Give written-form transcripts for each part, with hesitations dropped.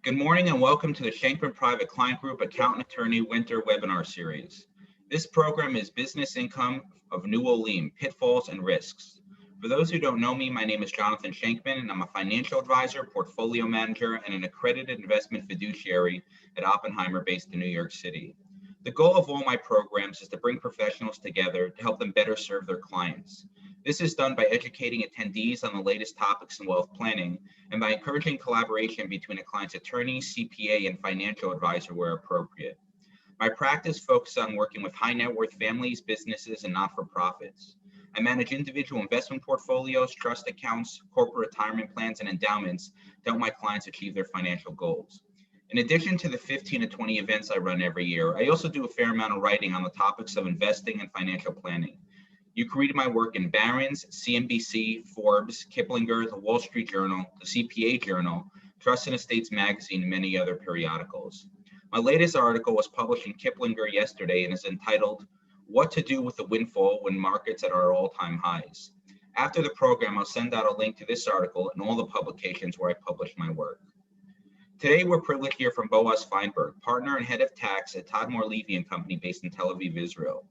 Good morning and welcome to the Shenkman Private Client Group Accountant Attorney Winter Webinar Series. This program is Business Income of New Olim, Pitfalls and Risks. For those who don't know me, my name is Jonathan Shenkman and I'm a financial advisor, portfolio manager, and an accredited investment fiduciary at Oppenheimer based in New York City. The goal of all my programs is to bring professionals together to help them better serve their clients. This is done by educating attendees on the latest topics in wealth planning and by encouraging collaboration between a client's attorney, CPA, and financial advisor where appropriate. My practice focuses on working with high net worth families, businesses, and not-for-profits. I manage individual investment portfolios, trust accounts, corporate retirement plans, and endowments to help my clients achieve their financial goals. In addition to the 15 to 20 events I run every year, I also do a fair amount of writing on the topics of investing and financial planning. You can read my work in Barron's, CNBC, Forbes, Kiplinger, the Wall Street Journal, the CPA Journal, Trust and Estates Magazine, and many other periodicals. My latest article was published in Kiplinger yesterday and is entitled, What to Do with the Windfall When Markets at Our All-Time Highs. After the program, I'll send out a link to this article and all the publications where I publish my work. Today, we're privileged to hear from Boaz Feinberg, partner and head of tax at Tadmor, Levy and Company based in Tel Aviv, Israel.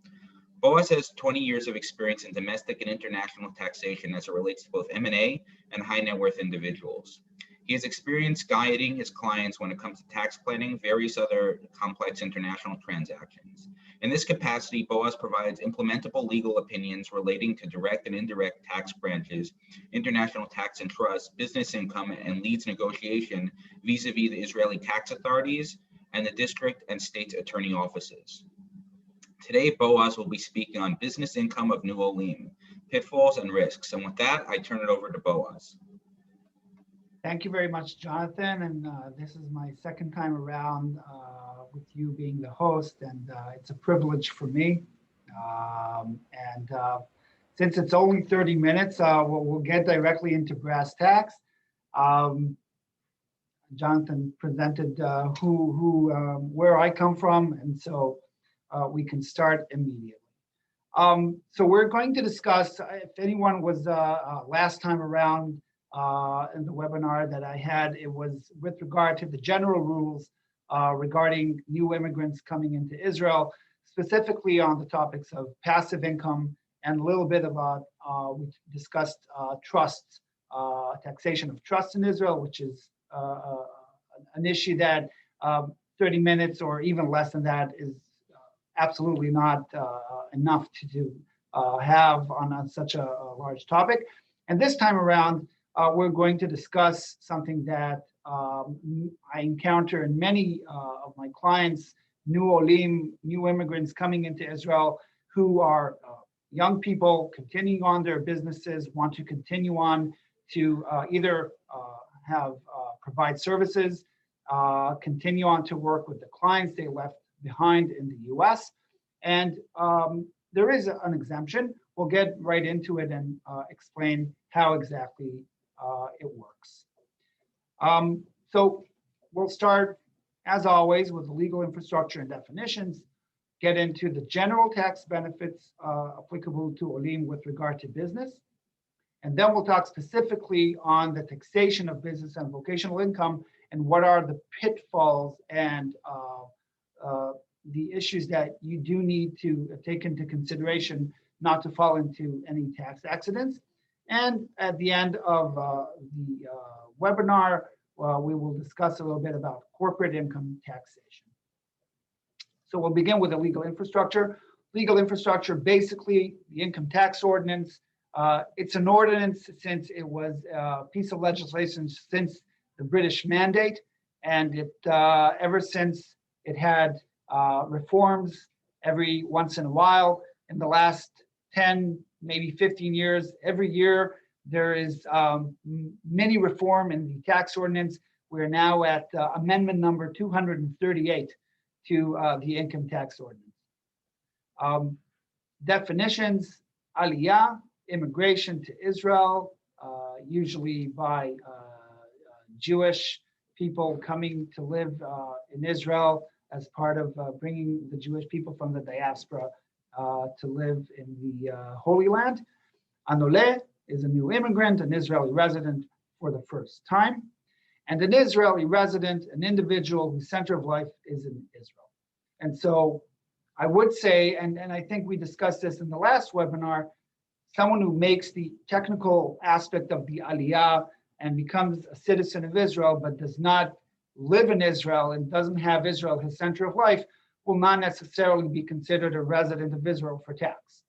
Boaz has 20 years of experience in domestic and international taxation as it relates to both M&A and high net worth individuals. He has experience guiding his clients when it comes to tax planning, various other complex international transactions. In this capacity, Boaz provides implementable legal opinions relating to direct and indirect tax branches, international tax and trust, business income, and leads negotiation vis-a-vis the Israeli tax authorities and the district and state attorney offices. Today, Boaz will be speaking on business income of New Olim, pitfalls and risks. And with that, I turn it over to Boaz. Thank you very much, Jonathan. And this is my second time around with you being the host, and it's a privilege for me. Since it's only 30 minutes, we'll get directly into brass tacks. Jonathan presented where I come from, and so we can start immediately. So we're going to discuss, if anyone was last time around in the webinar that I had, it was with regard to the general rules regarding new immigrants coming into Israel, specifically on the topics of passive income and a little bit about, we discussed trusts, taxation of trusts in Israel, which is an issue that 30 minutes or even less than that is absolutely not enough to have on such a large topic. And this time around, we're going to discuss something that I encounter in many of my clients, new Olim, new immigrants coming into Israel who are young people continuing on their businesses, want to continue on to either provide services, continue on to work with the clients they left behind in the US. And there is an exemption. We'll get right into it and explain how exactly it works. So we'll start, as always, with the legal infrastructure and definitions, get into the general tax benefits applicable to Olim with regard to business. And then we'll talk specifically on the taxation of business and vocational income and what are the pitfalls and the issues that you do need to take into consideration not to fall into any tax accidents. And at the end of the webinar, we will discuss a little bit about corporate income taxation. So we'll begin with the legal infrastructure. Legal infrastructure, basically the Income Tax Ordinance. It's an ordinance since it was a piece of legislation since the British Mandate, and it ever since it had reforms every once in a while. In the last 10, maybe 15 years, every year there is many reform in the tax ordinance. We're now at amendment number 238 to the Income Tax Ordinance. Definitions: Aliyah, immigration to Israel, usually by Jewish people coming to live in Israel as part of bringing the Jewish people from the diaspora to live in the Holy Land. Anoleh is a new immigrant, an Israeli resident for the first time. and an Israeli resident, an individual whose center of life is in Israel. And so I would say, and I think we discussed this in the last webinar, someone who makes the technical aspect of the aliyah and becomes a citizen of Israel, but does not live in Israel and doesn't have Israel his center of life, will not necessarily be considered a resident of Israel for tax.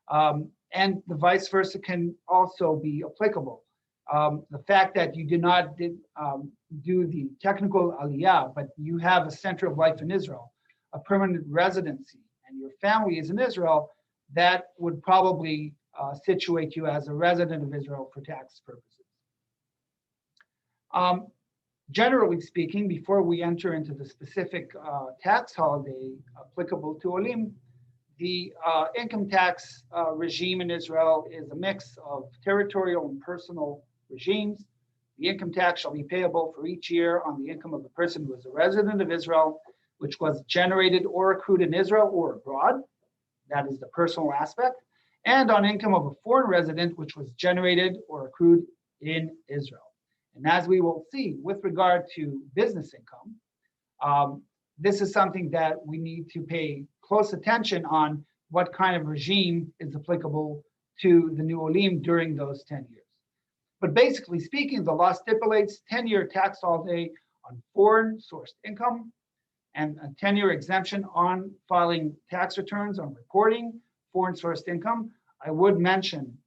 And the vice versa can also be applicable. The fact that you do not do the technical aliyah, but you have a center of life in Israel, a permanent residency, and your family is in Israel, that would probably situate you as a resident of Israel for tax purposes. Generally speaking, before we enter into the specific tax holiday applicable to Olim, the income tax regime in Israel is a mix of territorial and personal regimes. The income tax shall be payable for each year on the income of a person who is a resident of Israel, which was generated or accrued in Israel or abroad. That is the personal aspect. And on income of a foreign resident, which was generated or accrued in Israel. And as we will see, with regard to business income, this is something that we need to pay close attention on what kind of regime is applicable to the new Olim during those 10 years. But basically speaking, the law stipulates 10-year tax holiday on foreign sourced income and a 10-year exemption on filing tax returns on reporting foreign sourced income. I would mention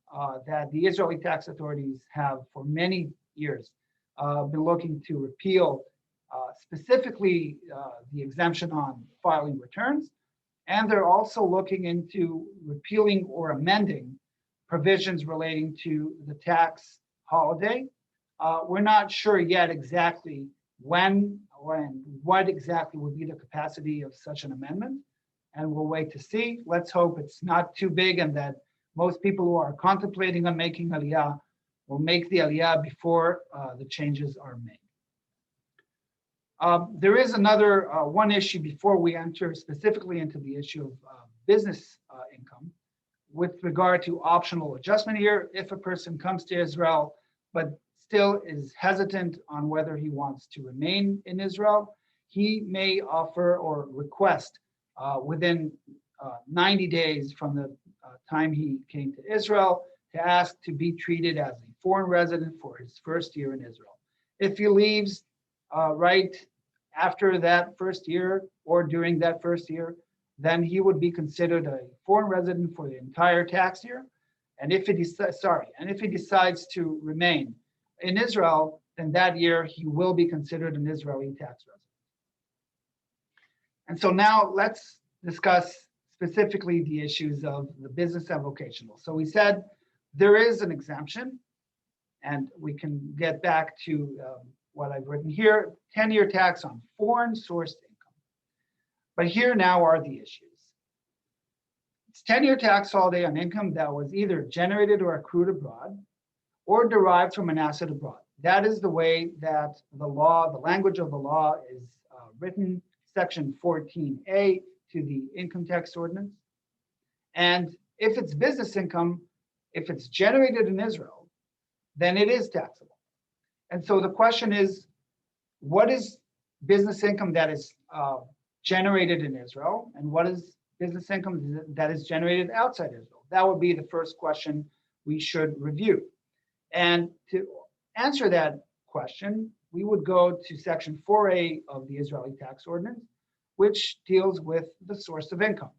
that the Israeli tax authorities have for many years been looking to repeal specifically the exemption on filing returns. And they're also looking into repealing or amending provisions relating to the tax holiday. We're not sure yet exactly when or what exactly would be the capacity of such an amendment. And we'll wait to see. Let's hope it's not too big and that most people who are contemplating on making aliyah will make the aliyah before the changes are made. There is another one issue before we enter specifically into the issue of business income with regard to optional adjustment here. If a person comes to Israel but still is hesitant on whether he wants to remain in Israel, he may offer or request within 90 days from the time he came to Israel to ask to be treated as a foreign resident for his first year in Israel. If he leaves right after that first year or during that first year, then he would be considered a foreign resident for the entire tax year. And if he decides to remain in Israel, then that year he will be considered an Israeli tax resident. And so now let's discuss specifically the issues of the business and vocational. So we said there is an exemption, and we can get back to what I've written here, 10-year tax on foreign sourced income. But here now are the issues. It's 10-year tax holiday on income that was either generated or accrued abroad or derived from an asset abroad. That is the way that the law, the language of the law is written, section 14A to the Income Tax Ordinance. And if it's business income, if it's generated in Israel, then it is taxable. And so the question is, what is business income that is generated in Israel, and what is business income that is generated outside Israel? That would be the first question we should review. And to answer that question, we would go to section 4A of the Israeli Tax Ordinance, which deals with the source of income.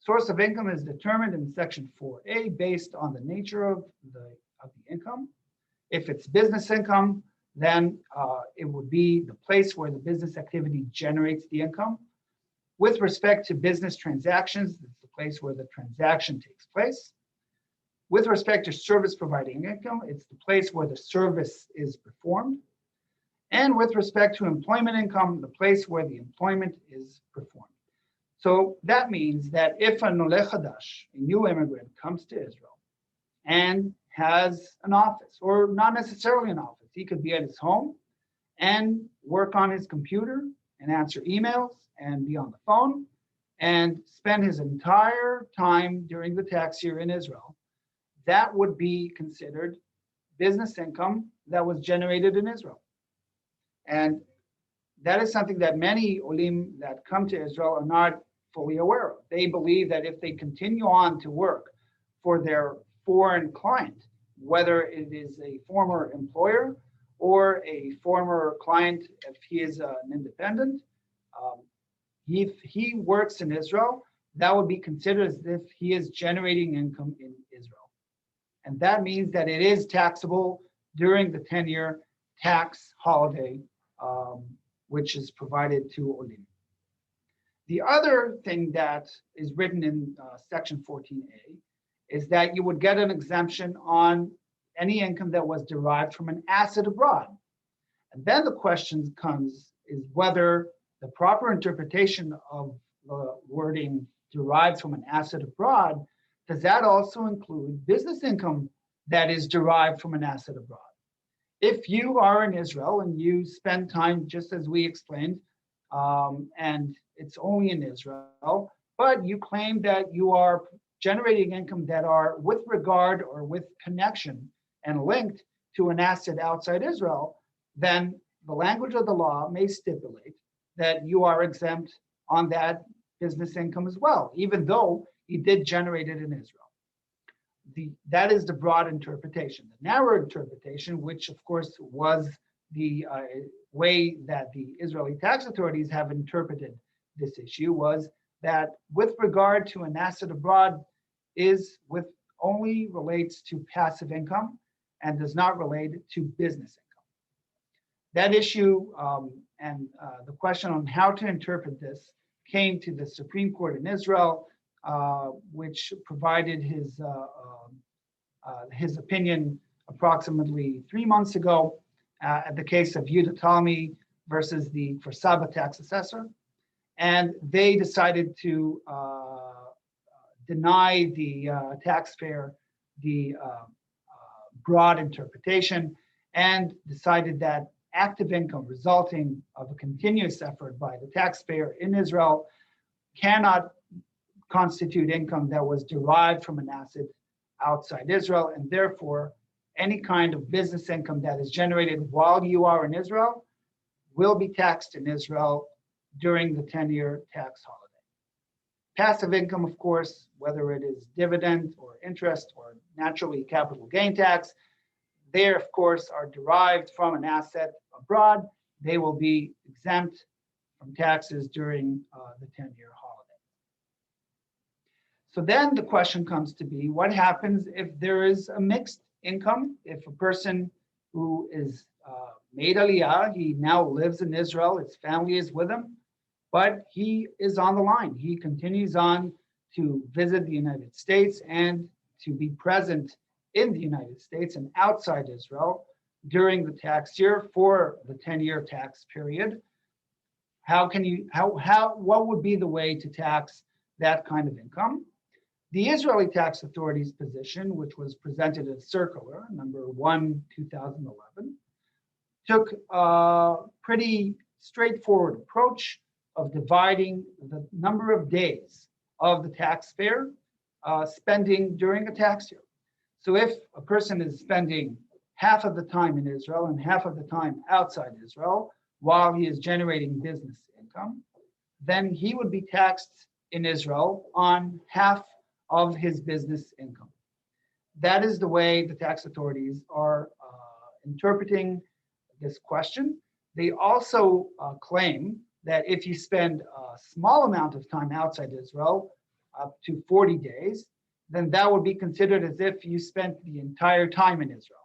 Source of income is determined in section 4A based on the nature of the income. If it's business income, then it would be the place where the business activity generates the income. With respect to business transactions, it's the place where the transaction takes place. With respect to service providing income, it's the place where the service is performed. And with respect to employment income, the place where the employment is performed. So that means that if a Noleh Chadash, a new immigrant, comes to Israel and has an office, or not necessarily an office, he could be at his home and work on his computer and answer emails and be on the phone and spend his entire time during the tax year in Israel, that would be considered business income that was generated in Israel. And that is something that many Olim that come to Israel are not fully aware of. They believe that if they continue on to work for their foreign client, whether it is a former employer or a former client, if he is an independent, if he works in Israel, that would be considered as if he is generating income in Israel. And that means that it is taxable during the 10-year tax holiday, which is provided to Olim. The other thing that is written in section 14A is that you would get an exemption on any income that was derived from an asset abroad. And then the question comes is whether the proper interpretation of the wording derived from an asset abroad, does that also include business income that is derived from an asset abroad? If you are in Israel and you spend time, just as we explained, and it's only in Israel, but you claim that you are generating income that are with regard or with connection and linked to an asset outside Israel, then the language of the law may stipulate that you are exempt on that business income as well, even though you did generate it in Israel. That is the broad interpretation. The narrow interpretation, which of course was the way that the Israeli tax authorities have interpreted this issue, was that with regard to an asset abroad is with only relates to passive income and does not relate to business income. That issue and the question on how to interpret this came to the Supreme Court in Israel, which provided his opinion approximately 3 months ago at the case of Yehuda Talmi versus the Kfar Saba tax assessor. And they decided to deny the taxpayer the broad interpretation and decided that active income resulting of a continuous effort by the taxpayer in Israel cannot constitute income that was derived from an asset outside Israel, and therefore any kind of business income that is generated while you are in Israel will be taxed in Israel during the 10-year tax holiday. Passive income, of course, whether it is dividend or interest or naturally capital gain tax, they of course are derived from an asset abroad. They will be exempt from taxes during the 10-year holiday. So then the question comes to be, what happens if there is a mixed income? If a person who is made aliyah, he now lives in Israel, his family is with him, but he is on the line. He continues on to visit the United States and to be present in the United States and outside Israel during the tax year for the 10-year tax period. What would be the way to tax that kind of income? The Israeli tax authorities' position, which was presented as circular, number 1, 2011, took a pretty straightforward approach of dividing the number of days of the taxpayer spending during a tax year. So if a person is spending half of the time in Israel and half of the time outside Israel while he is generating business income, then he would be taxed in Israel on half of his business income. That is the way the tax authorities are interpreting this question. They also claim that if you spend a small amount of time outside Israel, up to 40 days, then that would be considered as if you spent the entire time in Israel.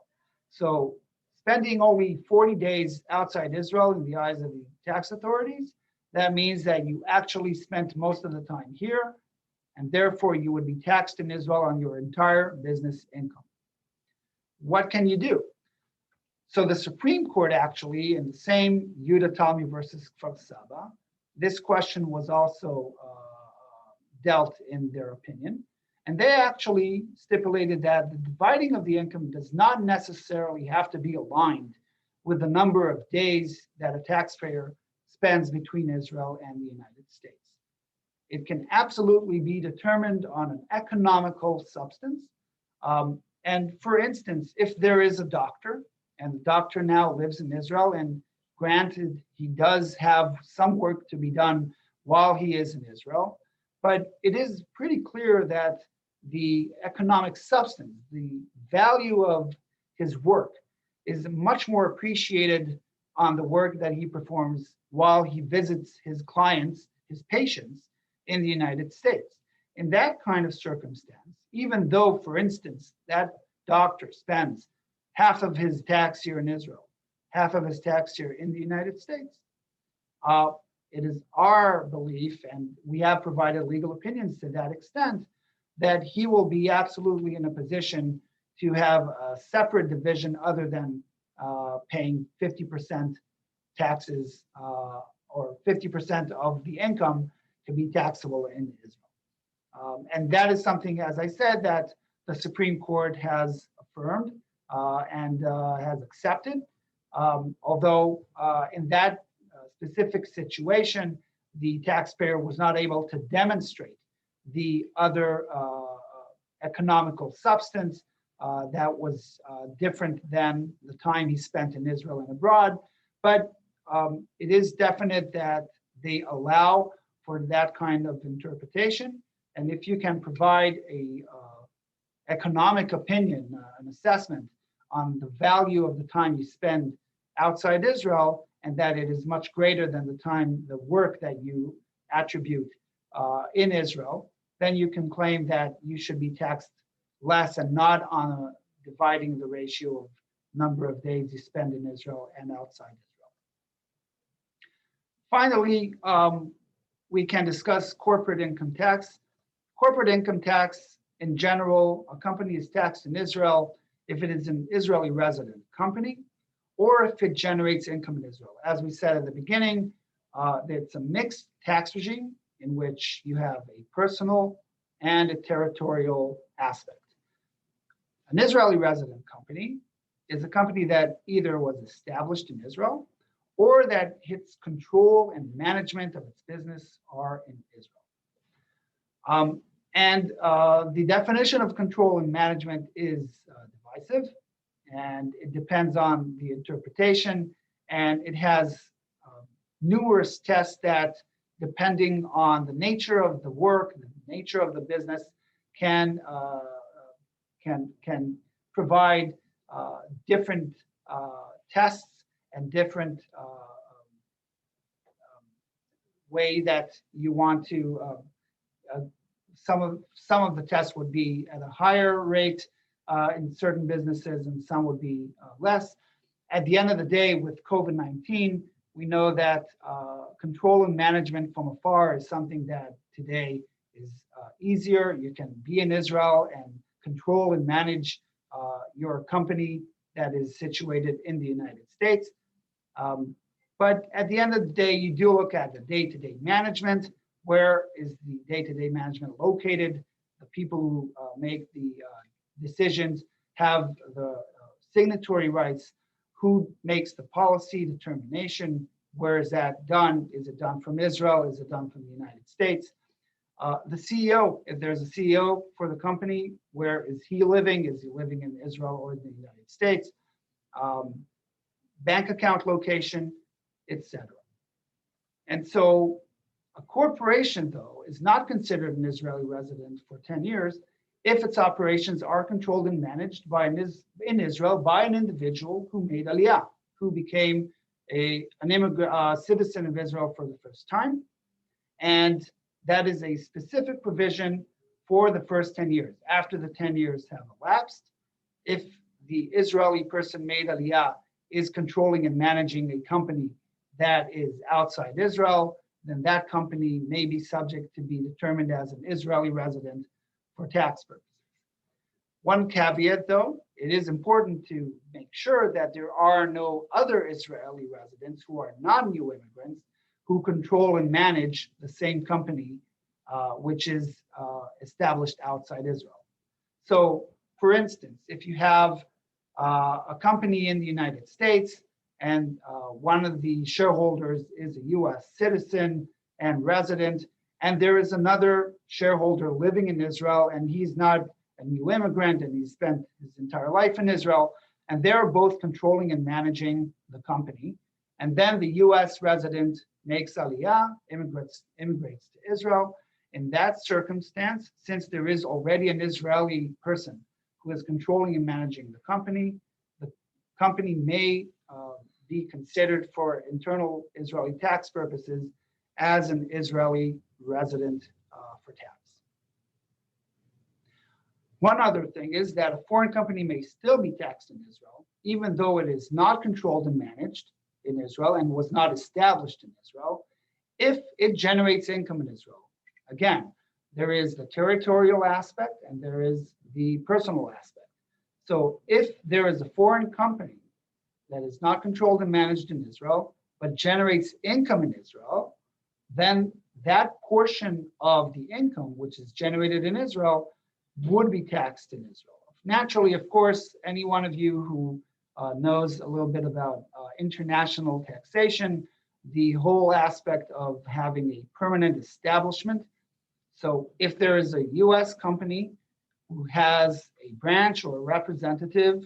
So spending only 40 days outside Israel in the eyes of the tax authorities, that means that you actually spent most of the time here, and therefore you would be taxed in Israel on your entire business income. What can you do? So the Supreme Court actually, in the same Yehuda Talmi versus Kfar Saba, this question was also dealt in their opinion. And they actually stipulated that the dividing of the income does not necessarily have to be aligned with the number of days that a taxpayer spends between Israel and the United States. It can absolutely be determined on an economical substance. And for instance, if there is a doctor, and the doctor now lives in Israel and Granted, he does have some work to be done while he is in Israel, but it is pretty clear that the economic substance, the value of his work is much more appreciated on the work that he performs while he visits his clients, his patients in the United States. In that kind of circumstance, even though, for instance, that doctor spends half of his tax year in Israel, half of his tax year in the United States, it is our belief, and we have provided legal opinions to that extent, that he will be absolutely in a position to have a separate division other than paying 50% taxes or 50% of the income to be taxable in Israel. And that is something, as I said, that the Supreme Court has affirmed and has accepted. Although in that specific situation, the taxpayer was not able to demonstrate the other economical substance that was different than the time he spent in Israel and abroad. But it is definite that they allow for that kind of interpretation. And if you can provide a economic opinion, an assessment on the value of the time you spend outside Israel, and that it is much greater than the time, the work that you attribute in Israel, then you can claim that you should be taxed less and not on dividing the ratio of number of days you spend in Israel and outside Israel. Finally, we can discuss corporate income tax. Corporate income tax, in general, a company is taxed in Israel if it is an Israeli resident company, or if it generates income in Israel. As we said at the beginning, it's a mixed tax regime in which you have a personal and a territorial aspect. An Israeli resident company is a company that either was established in Israel or that its control and management of its business are in Israel. The definition of control and management is divisive, and it depends on the interpretation, and it has numerous tests that, depending on the nature of the work, the nature of the business, can provide different tests and different way that you want to. Some of the tests would be at a higher rate in certain businesses, and some would be less. At the end of the day, with COVID-19, we know that control and management from afar is something that today is easier. You can be in Israel and control and manage your company that is situated in the United States. But at the end of the day, you do look at the day-to-day management. Where is the day-to-day management located? The people who make the decisions have the signatory rights. Who makes the policy determination? Where is that done? Is it done from Israel? Is it done from the United States? The CEO, if there's a CEO for the company, where is he living? Is he living in Israel or the United States? Bank account location, etc. And so a corporation, though, is not considered an Israeli resident for 10 years if its operations are controlled and managed in Israel by an individual who made Aliyah, who became an immigrant, citizen of Israel for the first time. And that is a specific provision for the first 10 years. After the 10 years have elapsed, if the Israeli person made Aliyah is controlling and managing a company that is outside Israel, then that company may be subject to be determined as an Israeli resident for tax purposes. One caveat, though, it is important to make sure that there are no other Israeli residents who are non-new immigrants who control and manage the same company, which is established outside Israel. So, for instance, if you have a company in the United States and one of the shareholders is a US citizen and resident, and there is another shareholder living in Israel and he's not a new immigrant and he's spent his entire life in Israel, and they're both controlling and managing the company. And then the US resident makes aliyah, immigrates to Israel. In that circumstance, since there is already an Israeli person who is controlling and managing the company may be considered for internal Israeli tax purposes as an Israeli resident for tax. One other thing is that a foreign company may still be taxed in Israel, even though it is not controlled and managed in Israel and was not established in Israel, if it generates income in Israel. Again, there is the territorial aspect and there is the personal aspect. So if there is a foreign company that is not controlled and managed in Israel, but generates income in Israel, then that portion of the income which is generated in Israel would be taxed in Israel. Naturally, of course, any one of you who knows a little bit about international taxation, the whole aspect of having a permanent establishment. So if there is a US company who has a branch or a representative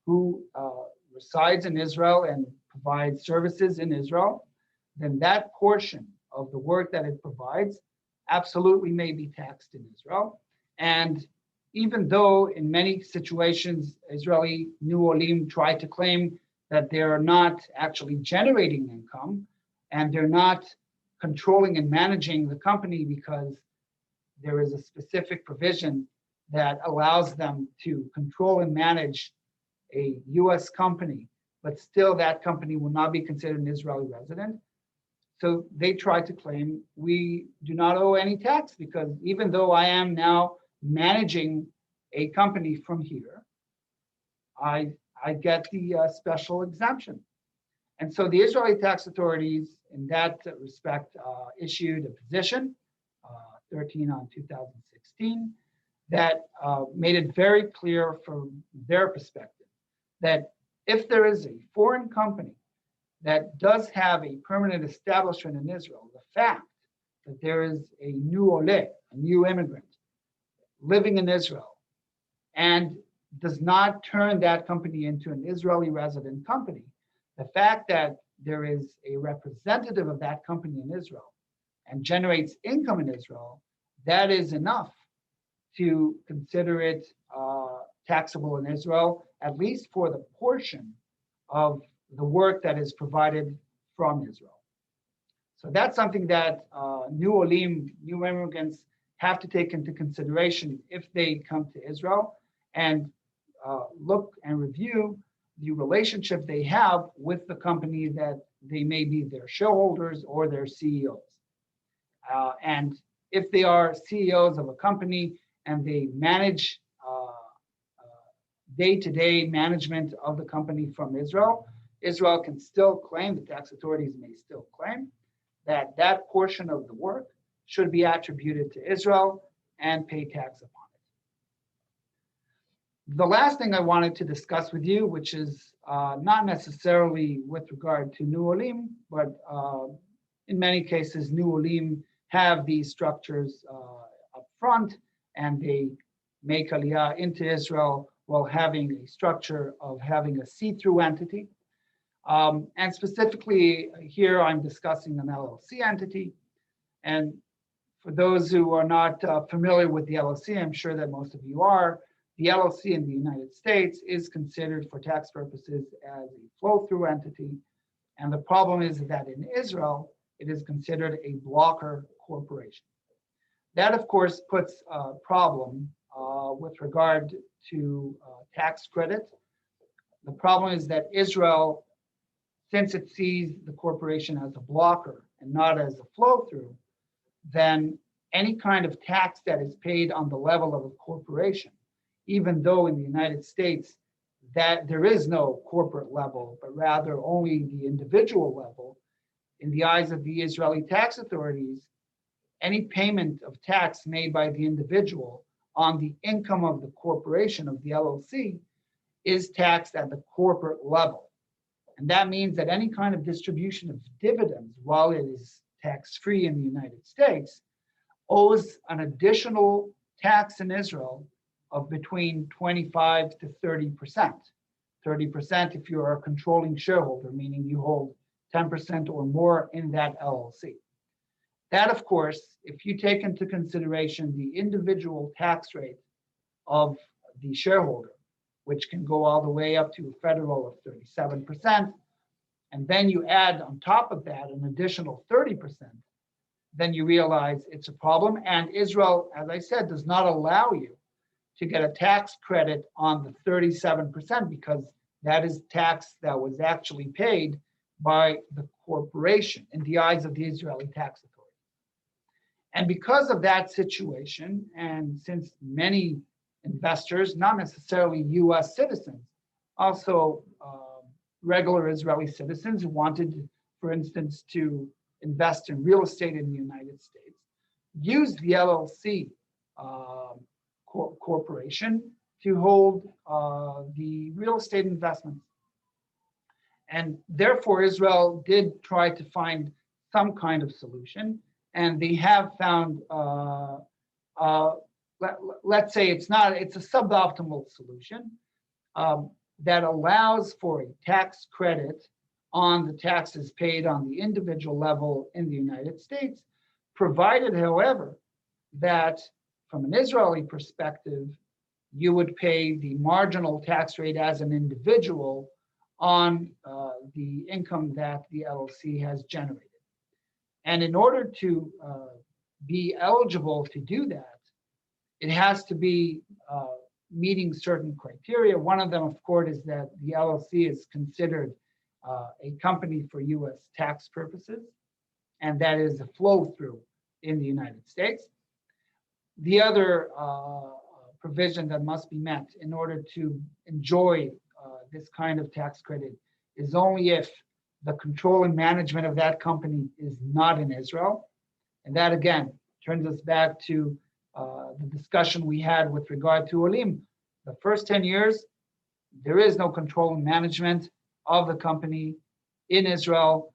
who resides in Israel and provides services in Israel, then that portion of the work that it provides absolutely may be taxed in Israel. And even though in many situations, Israeli New Olim try to claim that they're not actually generating income and they're not controlling and managing the company because there is a specific provision that allows them to control and manage a US company, but still that company will not be considered an Israeli resident. So they try to claim we do not owe any tax because even though I am now managing a company from here, I get the special exemption. And so the Israeli tax authorities in that respect issued a position, 13 on 2016, that made it very clear from their perspective that if there is a foreign company that does have a permanent establishment in Israel, the fact that there is a new Olim, a new immigrant, living in Israel, and does not turn that company into an Israeli resident company, the fact that there is a representative of that company in Israel and generates income in Israel, that is enough to consider it taxable in Israel, at least for the portion of the work that is provided from Israel. So that's something that new Olim, new immigrants, have to take into consideration if they come to Israel and look and review the relationship they have with the company that they may be their shareholders or their CEOs. And if they are CEOs of a company and they manage day-to-day management of the company from Israel, Israel can still claim, the tax authorities may still claim, that that portion of the work should be attributed to Israel and pay tax upon it. The last thing I wanted to discuss with you, which is not necessarily with regard to New Olim, but in many cases, New Olim have these structures up front and they make aliyah into Israel while having a structure of having a see-through entity. And specifically here, I'm discussing an LLC entity. And for those who are not familiar with the LLC, I'm sure that most of you are, the LLC in the United States is considered for tax purposes as a flow-through entity. And the problem is that in Israel, it is considered a blocker corporation. That, of course, puts a problem with regard to tax credit. The problem is that Israel, since it sees the corporation as a blocker and not as a flow-through, then any kind of tax that is paid on the level of a corporation, even though in the United States that there is no corporate level, but rather only the individual level, in the eyes of the Israeli tax authorities, any payment of tax made by the individual on the income of the corporation, of the LLC, is taxed at the corporate level. And that means that any kind of distribution of dividends, while it is tax-free in the United States, owes an additional tax in Israel of between 25 to 30%. 30% if you're a controlling shareholder, meaning you hold 10% or more in that LLC. That, of course, if you take into consideration the individual tax rate of the shareholder, which can go all the way up to a federal of 37%, and then you add on top of that an additional 30%, then you realize it's a problem. And Israel, as I said, does not allow you to get a tax credit on the 37% because that is tax that was actually paid by the corporation in the eyes of the Israeli tax authority. And because of that situation, and since many investors, not necessarily US citizens, also regular Israeli citizens who wanted, for instance, to invest in real estate in the United States, use the LLC corporation to hold the real estate investments. And therefore, Israel did try to find some kind of solution, and they have found, let's say it's a suboptimal solution that allows for a tax credit on the taxes paid on the individual level in the United States, provided, however, that from an Israeli perspective, you would pay the marginal tax rate as an individual on the income that the LLC has generated. And in order to be eligible to do that, it has to be meeting certain criteria. One of them, of course, is that the LLC is considered a company for US tax purposes, and that is a flow-through in the United States. The other provision that must be met in order to enjoy this kind of tax credit is only if the control and management of that company is not in Israel. And that, again, turns us back to the discussion we had with regard to Olim. The first 10 years, there is no control and management of the company in Israel,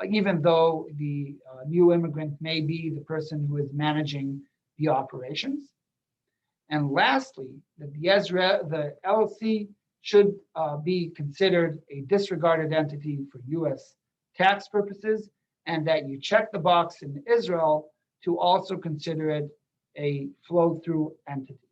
even though the new immigrant may be the person who is managing the operations. And lastly, that the LLC should be considered a disregarded entity for US tax purposes, and that you check the box in Israel to also consider it a flow-through entity.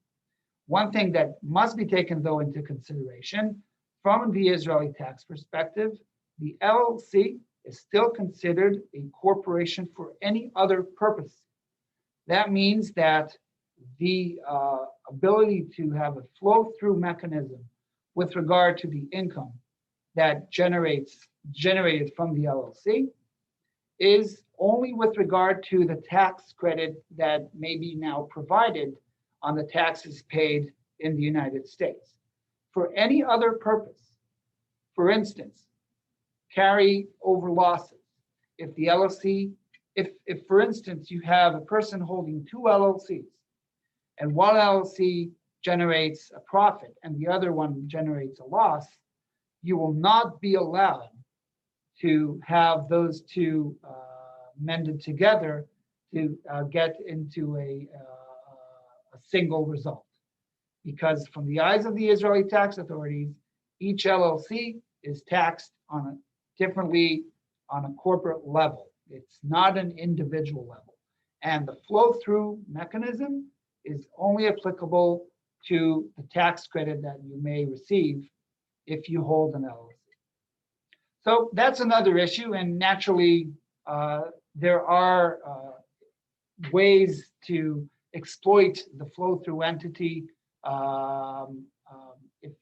One thing that must be taken, though, into consideration from the Israeli tax perspective, the LLC is still considered a corporation for any other purpose. That means that the ability to have a flow-through mechanism with regard to the income that generated from the LLC is only with regard to the tax credit that may be now provided on the taxes paid in the United States. For any other purpose, for instance, carry over losses. If the LLC, if for instance, you have a person holding two LLCs and one LLC generates a profit and the other one generates a loss, you will not be allowed to have those two mended together to get into a single result. Because from the eyes of the Israeli tax authorities, each LLC is taxed differently on a corporate level. It's not an individual level. And the flow-through mechanism is only applicable to the tax credit that you may receive if you hold an LLC. So that's another issue, and naturally there are ways to exploit the flow-through entity, if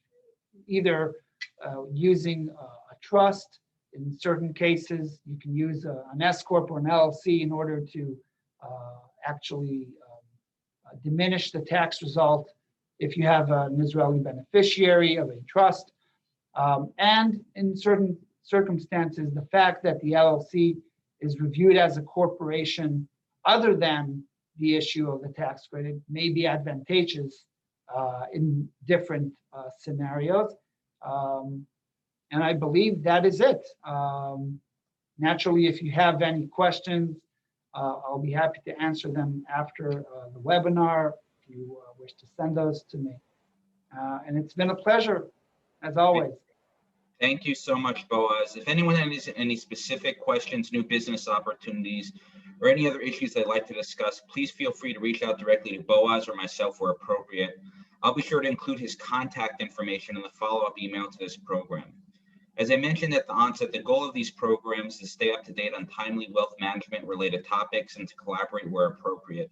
either using a trust. In certain cases, you can use an S corp or an LLC in order to actually diminish the tax result if you have an Israeli beneficiary of a trust. And in certain circumstances, the fact that the LLC is reviewed as a corporation other than the issue of the tax credit may be advantageous in different scenarios. And I believe that is it. Naturally, if you have any questions, I'll be happy to answer them after the webinar if you wish to send those to me. And it's been a pleasure, as always. Thank you so much, Boaz. If anyone has any specific questions, new business opportunities, or any other issues they'd like to discuss, please feel free to reach out directly to Boaz or myself where appropriate. I'll be sure to include his contact information in the follow-up email to this program. As I mentioned at the onset, the goal of these programs is to stay up to date on timely wealth management related topics and to collaborate where appropriate.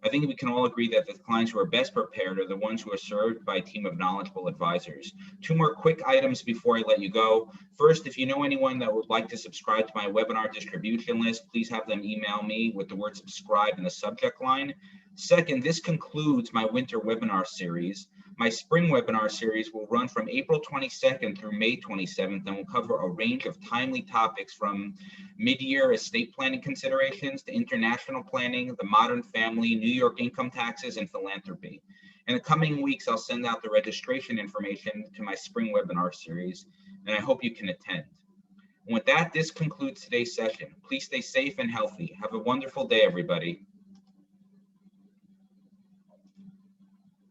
I think we can all agree that the clients who are best prepared are the ones who are served by a team of knowledgeable advisors. Two more quick items before I let you go. First, if you know anyone that would like to subscribe to my webinar distribution list, please have them email me with the word subscribe in the subject line. Second, this concludes my winter webinar series. My spring webinar series will run from April 22nd through May 27th and will cover a range of timely topics from mid-year estate planning considerations to international planning, the modern family, New York income taxes, and philanthropy. In the coming weeks, I'll send out the registration information to my spring webinar series, and I hope you can attend. And with that, this concludes today's session. Please stay safe and healthy. Have a wonderful day, everybody.